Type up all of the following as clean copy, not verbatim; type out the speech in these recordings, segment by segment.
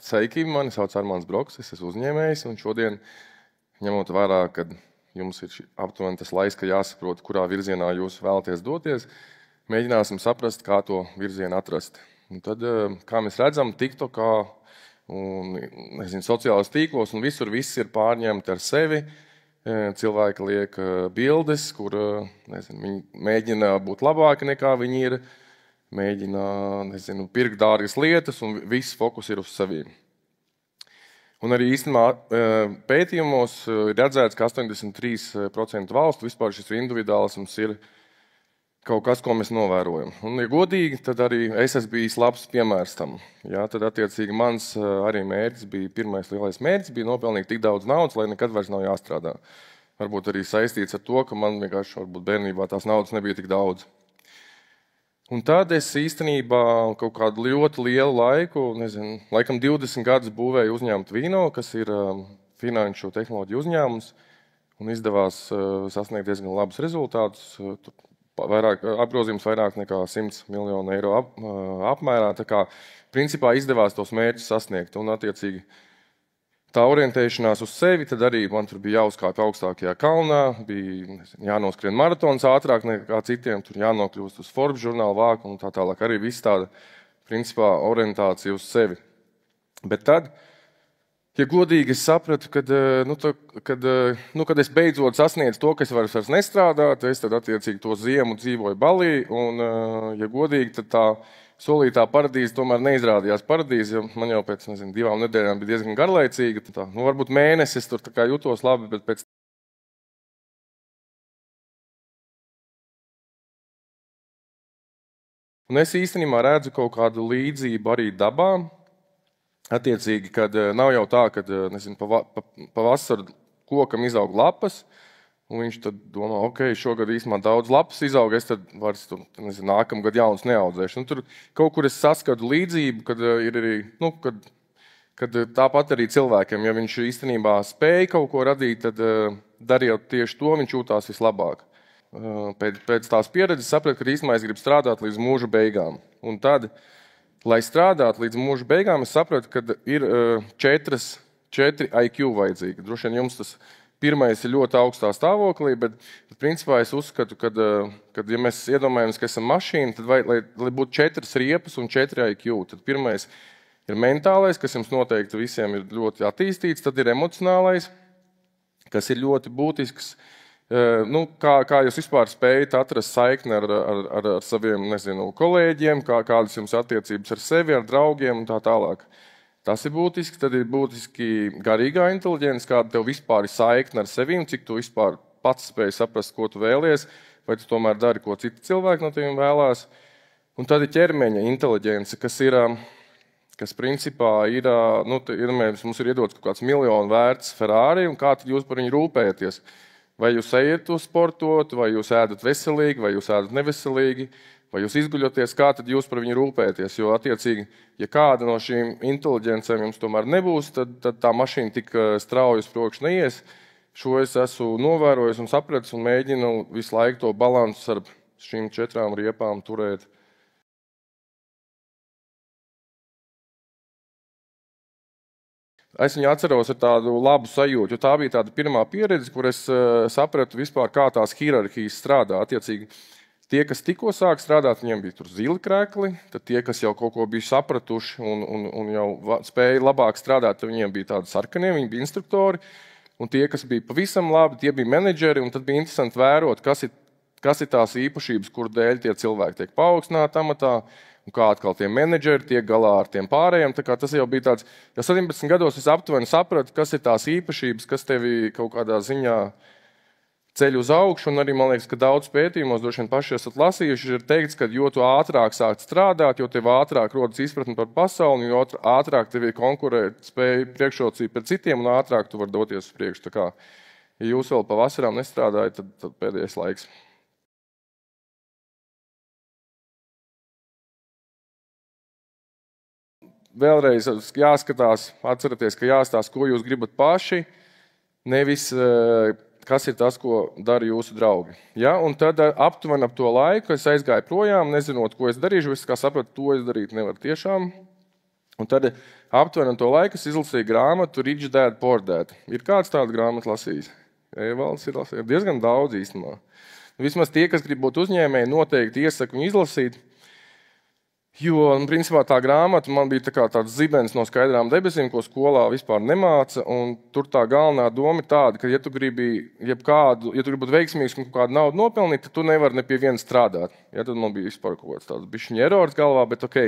Sveiki, mani sauc Armāns Broks, es esmu uzņēmējs, un šodien, ņemot vērā, ka jums ir aptuveni tas laiks, ka jāsaprot, kurā virzienā jūs vēlaties doties, mēģināsim saprast, kā to virzienu atrast. Un tad, kā mēs redzam, TikTokā un sociālajos tīklos un visur viss ir pārņemti ar sevi. Cilvēki liek bildes, kur viņi mēģina būt labāki nekā viņi ir, mēģina pirkt dārgas lietas, un viss fokus ir uz sevi. Un arī īstenībā pētījumos ir redzēts, ka 83% valstu vispār šis individuālisms ir kaut kas, ko mēs novērojam. Un, ja godīgi, tad arī es esmu bijis labs piemērs tam. Jā, tad attiecīgi mans arī mērķis bija, pirmais lielais mērķis bija nopelnīt tik daudz naudas, lai nekad vairs nav jāstrādā. Varbūt arī saistīts ar to, ka man vienkārši varbūt bērnībā tās naudas nebija tik daudz. Un tad es īstenībā kaut kādu ļoti lielu laiku, laikam 20 gadus būvēju uzņēmumu Tvino, kas ir finanšu tehnoloģiju uzņēmums, un izdevās sasniegt diezgan labus rezultātus. Apgrozījums vairāk nekā 100 miljonu eiro apmērā. Tā kā principā izdevās tos mērķus sasniegt, un attiecīgi tā orientēšanās uz sevi, tad arī man tur bija jāuzkāpj augstākajā kalnā, bija jānoskrien maratons ātrāk nekā citiem, tur jānokļūst uz Forbes žurnāla vāku un tā tālāk. Arī viss tāda, principā, orientācija uz sevi. Bet tad, ja godīgi, es sapratu, kad es beidzot sasniedzu to, ka es vairs nestrādāt, es tad attiecīgi to ziemu dzīvoju Balī, un, ja godīgi, tad tā solītā paradīze tomēr neizrādījās paradīze, jo man jau pēc 2 nedēļām bija diezgan garlaicīga. Varbūt mēnesis tur jutos labi, bet pēc un es īstenībā redzu kaut kādu līdzību arī dabā. Attiecīgi, kad nav jau tā, kad pa vasaru kokam izaug lapas, un viņš tad domā, ok, šogad īstenībā daudz lapas izaug, es tad vairs nākamgad jauns neaudzēšu. Un tur kaut kur es saskatu līdzību, kad ir arī, kad tāpat arī cilvēkiem, ja viņš īstenībā spēja kaut ko radīt, tad darot tieši to, viņš jūtās vislabāk. Pēc tās pieredzes sapratu, ka īstenībā es gribu strādāt līdz mūža beigām. Un tad, lai strādātu līdz mūža beigām, es sapratu, ka ir 4 IQ vajadzīgi. Droši vien jums tas pirmais ir ļoti augstā stāvoklī, bet principā es uzskatu, ka ja mēs iedomājamies, ka esam mašīna, tad lai būtu 4 riepas un 4 IQ. Tad pirmais ir mentālais, kas jums noteikti visiem ir ļoti attīstīts, tad ir emocionālais, kas ir ļoti būtisks. Kā jūs vispār spējat atrast saikni ar saviem, kolēģiem, kādas jums attiecības ar sevi, ar draugiem un tā tālāk. Tas ir būtiski, tad ir būtiski garīgā inteliģence, kāda tev vispār ir saikne ar sevīm, cik tu vispār pats spēj saprast, ko tu vēlies, vai tu tomēr dari, ko citi cilvēki no teviem vēlās. Un tad ir ķermeņa inteliģence, kas principā ir, mums ir iedots kaut kāds 1 miljonu vērts Ferrari, un kā tad jūs par viņu rūpējaties? Vai jūs ejat uz sportot, vai jūs ēdat veselīgi, vai jūs ēdat neveselīgi, vai jūs izguļoties, kā tad jūs par viņu rūpēties? Jo attiecīgi, ja kāda no šīm inteliģencēm jums tomēr nebūs, tad tā mašīna tik strauji uz priekšu neies. Šo es esmu novērojis un sapratis un mēģinu visu laiku to balansu ar šīm 4 riepām turēt. Es viņu atceros ar tādu labu sajūtu, jo tā bija tāda pirmā pieredze, kur es sapratu vispār, kā tās hierarhijas strādā. Attiecīgi, tie, kas tikko sāk strādāt, viņiem bija tur zili krekli, tad tie, kas jau kaut ko bija sapratuši un jau spēja labāk strādāt, viņiem bija tādi sarkanie, viņi bija instruktori, un tie, kas bija pavisam labi, tie bija menedžeri, un tad bija interesanti vērot, kas ir tās īpašības, kur dēļ tie cilvēki tiek paaugstināti amatā, un kā atkal tie menedžeri tiek galā ar tiem pārējiem. Tā kā tas jau bija tāds, jau 17 gados es aptuveni sapratu, kas ir tās īpašības, kas tevi kaut kādā ziņā ceļ uz augšu, un arī, man liekas, ka daudz pētījumos, droši vien paši esat lasījuši, ir teikts, ka jo tu ātrāk sāc strādāt, jo tev ātrāk rodas izpratne par pasauli, jo ātrāk tev ir konkurēt spēja priekšrocība pret citiem, un ātrāk tu vari doties uz priekšu. Tā kā, ja jūs vēl pa vasarām nestrādājat, tad pēdējais laiks. Vēlreiz jāskatās, atceraties, ka jāstāsta, ko jūs gribat paši, nevis kas ir tas, ko dara jūsu draugi. Ja? Un tad aptuveni ap to laiku es aizgāju projām, nezinot, ko es darīšu, es kā sapratu, to es darīt nevaru tiešām. Un tad aptuveni to laiku es izlasīju grāmatu Rich Dad Poor Dad. Ir kāds tādu grāmatu lasījis? Evalds ir lasījis. Diezgan daudz īstenībā. Vismaz tie, kas grib būt uzņēmēji, noteikti iesaku viņu izlasīt. Jo, principā, tā grāmata man bija tāds zibens no skaidrām debesīm, ko skolā vispār nemāca. Un tur tā galvenā doma ir tāda, ka, ja tu gribi būt veiksmīgs un kādu naudu nopelnīt, tad tu nevari ne pie viena strādāt. Ja, tad man bija vispār kaut kāds tāds bišķiņa erors galvā, bet ok.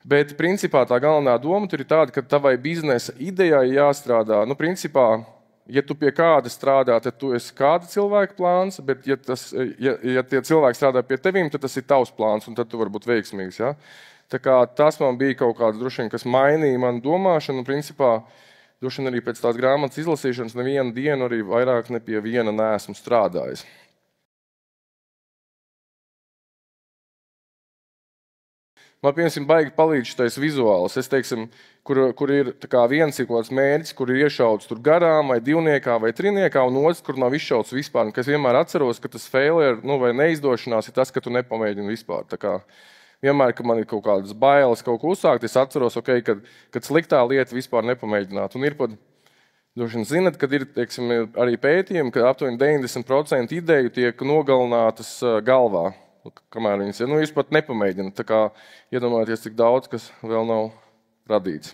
Bet, principā, tā galvenā doma tur ir tāda, ka tavai biznesa idejai jāstrādā. Principā, ja tu pie kāda strādā, tad tu esi kāda cilvēka plāns, bet ja tie cilvēki strādā pie tevīm, tad tas ir tavs plāns, un tad tu vari būt veiksmīgs. Ja? Tā kā tas man bija kaut kāds, droši vien, kas mainīja manu domāšanu, un principā, droši vien arī pēc tās grāmatas izlasīšanas nevienu dienu arī vairāk ne pie viena neesmu strādājis. Man, piemēram, baigi palīdz šitais vizuāls. Es teiksim, kur ir viens ir kaut kāds mērķis, kur ir iešauts tur garām, vai divniekā, vai triniekā, un otrs, kur nav izšauts vispār. Un, es vienmēr atceros, ka tas failure vai neizdošanās ir tas, ka tu nepamēģini vispār. Vienmēr, kad man ir kaut kādas bailes kaut ko uzsākt, es atceros, kad sliktā lieta vispār nepamēģināt. Un ir pat, droši vien zinat, kad ir teiksim, arī pētījumi, ka aptuveni 90% ideju tiek nogalinātas galvā. Kamēr viņas ir, jūs pat nepamēģināt. Tā kā iedomājieties, cik daudz, kas vēl nav radīts.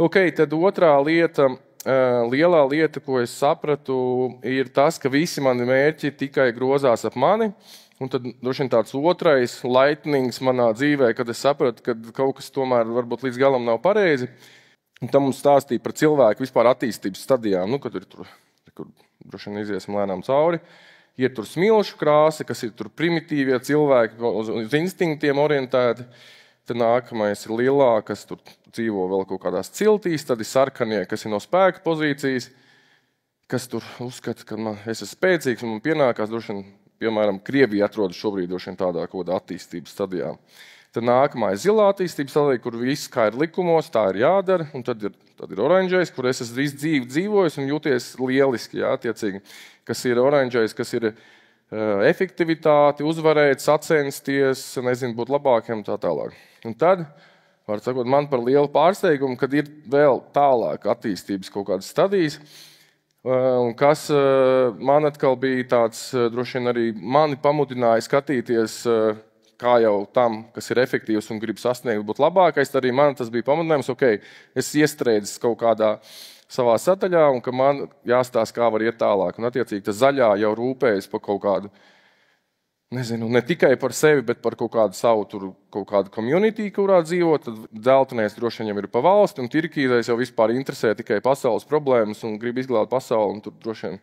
Ok, tad otrā lieta, lielā lieta, ko es sapratu, ir tas, ka visi mani mērķi tikai grozās ap mani. Un tad droši vien tāds otrais lightnings manā dzīvē, kad es sapratu, ka kaut kas tomēr varbūt līdz galam nav pareizi. Un tam mums stāstīja par cilvēku vispār attīstības stadijām, kad tur droši vien iziesim lēnām cauri. Ir tur smilšu krāsa, kas ir tur primitīvie cilvēki, uz instinktiem orientēti. Tad nākamais ir lilā, kas tur dzīvo vēl kaut kādās ciltīs. Tad ir sarkanie, kas ir no spēka pozīcijas, kas tur uzskata, ka es esmu spēcīgs un man pienākās, droši vien, piemēram, Krievija atrodas šobrīd droši vien tādā kaut kādā attīstības stadijā. Tad nākamā ir zilā attīstības stadija, kur viss kā ir likumos, tā ir jādara. Un tad ir oranžais, kur es esmu visu dzīvi dzīvojis un jūties lieliski, jā, attiecīgi. Kas ir oranžais, kas ir efektivitāti, uzvarēt, sacensties, būt labākiem tā tālāk. Un tad, var sakot, man par lielu pārsteigumu, kad ir vēl tālāk attīstības kaut kādas stadijas, un kas man atkal bija tāds, droši vien arī mani pamudināja skatīties, kā jau tam, kas ir efektīvs un grib sasniegt, būt labākais, tad arī man tas bija pamudinājums, es iestrēdzis kaut kādā savā sadaļā, un ka man jāstāsta, kā var iet tālāk. Un, attiecīgi, tas zaļā jau rūpējas par kaut kādu, ne tikai par sevi, bet par kaut kādu savu kaut kādu community, kurā dzīvo. Tad dzeltenais droši vien jau ir pa valsti, un tirkīzais jau vispār interesē tikai pasaules problēmas un grib izglābt pasauli. Un tur droši vien,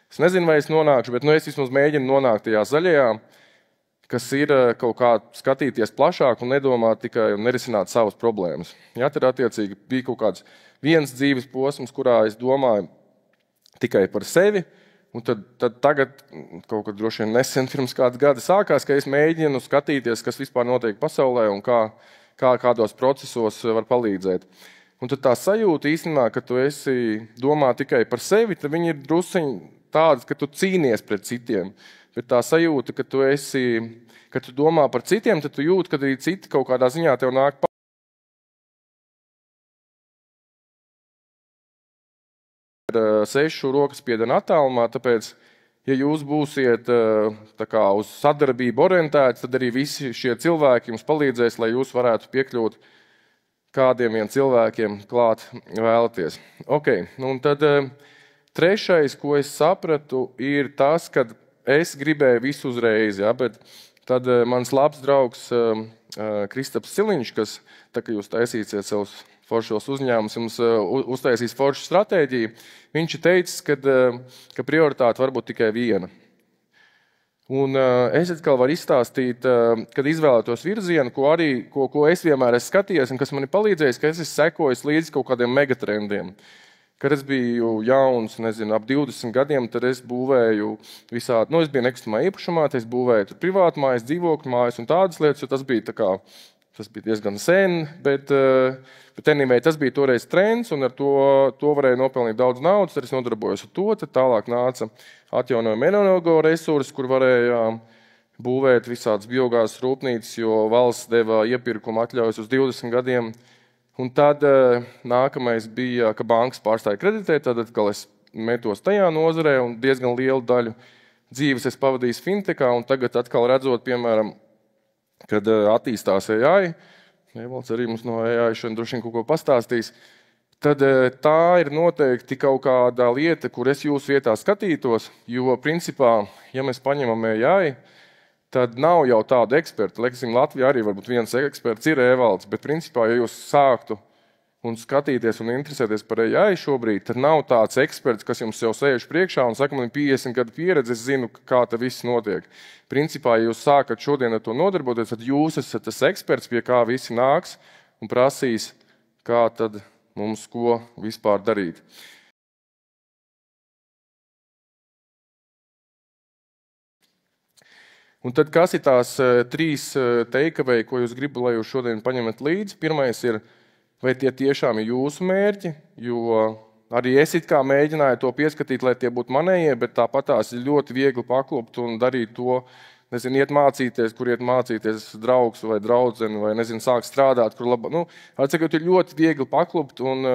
es nezinu, vai es nonākšu, bet es vismaz mēģinu nonākt tajā zaļajā, kas ir kaut kā skatīties plašāk un nedomāt tikai un nerisināt savas problēmas. Ja, tad, attiecīgi, bija kaut kāds viens dzīves posms, kurā es domāju tikai par sevi, un tad tagad, kaut kad droši vien nesen pirms kāda gada sākās, ka es mēģinu skatīties, kas vispār notiek pasaulē un kādos procesos var palīdzēt. Un tad tā sajūta īstenībā, ka tu esi domā tikai par sevi, tad viņi ir drusiņi tādas, ka tu cīnies pret citiem. Bet tā sajūta, ka tu domā par citiem, tad tu jūti, ka arī citi kaut kādā ziņā tev nāk 6 rokas spiediena attālumā, tāpēc, ja jūs būsiet uz sadarbību orientēti, tad arī visi šie cilvēki jums palīdzēs, lai jūs varētu piekļūt kādiem vien cilvēkiem klāt vēlaties. Un tad trešais, ko es sapratu, ir tas, ka es gribēju visu uzreiz, ja, bet tad mans labs draugs Kristaps Siliņš, kas, tā kā jūs taisīsiet savus foršos uzņēmumus, jums uztaisīs foršu stratēģiju, viņš ir teicis, ka prioritāte var būt tikai viena. Un es atkal varu izstāstīt, kad izvēlētos virzienu, ko es vienmēr esmu skatījies un kas man ir palīdzējis, ka es esmu sekojis līdz kaut kādiem megatrendiem. Kad es biju jauns, ap 20 gadiem, tad es būvēju visādi, es biju nekustamā īpašumā, es būvēju privātmājas, dzīvokļu mājas un tādas lietas, jo tas bija diezgan sen, bet anyway, tas bija toreiz trends, un ar to varēja nopelnīt daudz naudas, tad es nodarbojos ar to, tad tālāk nāca atjaunojuma energo resursi, kur varēja būvēt visādas biogāzes rūpnīcas, jo valsts deva iepirkuma atļaujas uz 20 gadiem. Un tad nākamais bija, ka bankas pārstāja kreditēt, tad atkal es metos tajā nozarē un diezgan lielu daļu dzīves es pavadīju fintechā, un tagad atkal redzot, piemēram, kad attīstās AI, Evalds arī mums no AI šodien droši vien kaut ko pastāstīs, tad tā ir noteikti kaut kāda lieta, kur es jūsu vietā skatītos, jo principā, ja mēs paņemam AI, tad nav jau tādu ekspertu. Leksim, Latvijā arī varbūt viens eksperts ir Evalds, bet principā, ja jūs sāktu un skatīties un interesēties par AI šobrīd, tad nav tāds eksperts, kas jums jau sēž priekšā un saka, man ir 50 gadu pieredze, es zinu, kā tā viss notiek. Principā, ja jūs sākat šodien ar to nodarboties, tad jūs esat tas eksperts, pie kā visi nāks un prasīs, kā tad mums ko vispār darīt. Un tad kas ir tās 3 takeaway, ko jūs gribat, lai jūs šodien paņemat līdzi? Pirmais ir, vai tie tiešām ir jūsu mērķi, jo arī es it kā mēģināju to pieskatīt, lai tie būtu manējie, bet tāpat tās ir ļoti viegli paklupt un darīt to, nezinu, iet mācīties, kur iet mācīties draugs vai draudzeni, vai, nezinu, sāk strādāt, kur labā. Atsakot, ir ļoti viegli paklupt un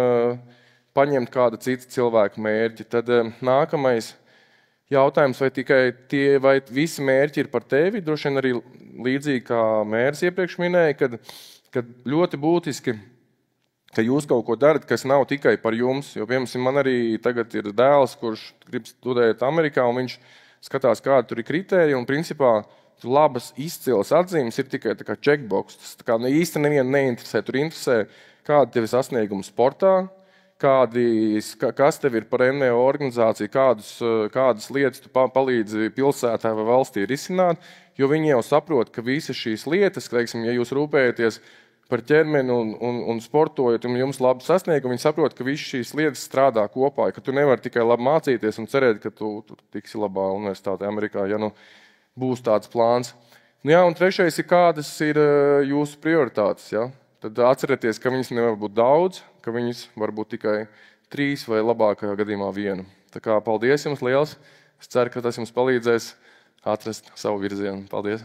paņemt kāda cita cilvēka mērķi. Tad nākamais jautājums, vai visi mērķi ir par tevi, droši vien arī līdzīgi kā mērs iepriekš minēja, kad ļoti būtiski, ka jūs kaut ko darat, kas nav tikai par jums, jo, piemēram, man arī tagad ir dēls, kurš grib studēt Amerikā, un viņš skatās, kāda tur ir kritērija, un principā tur labas izcilas atzīmes ir tikai tā kā checkbox. Tas tā kā īsti nevienu neinteresē. Tur interesē, kāda tev ir sasnieguma sportā, kas tev ir par NVO organizāciju, kādas lietas tu palīdzi pilsētā vai valstī risināt, jo viņi jau saprot, ka visas šīs lietas, teiksim, ja jūs rūpējaties par ķermeni un sportojot, un jums labi sasniegumi, viņi saprot, ka visas šīs lietas strādā kopā, ka tu nevari tikai labi mācīties un cerēt, ka tu tiksi labā universitātē Amerikā, ja būs tāds plāns. Un trešais ir, kādas ir jūsu prioritātes. Ja? Tad atcerieties, ka viņas nevar būt daudz, ka viņas var būt tikai 3 vai labākajā gadījumā 1. Tā kā paldies jums liels. Es ceru, ka tas jums palīdzēs atrast savu virzienu. Paldies!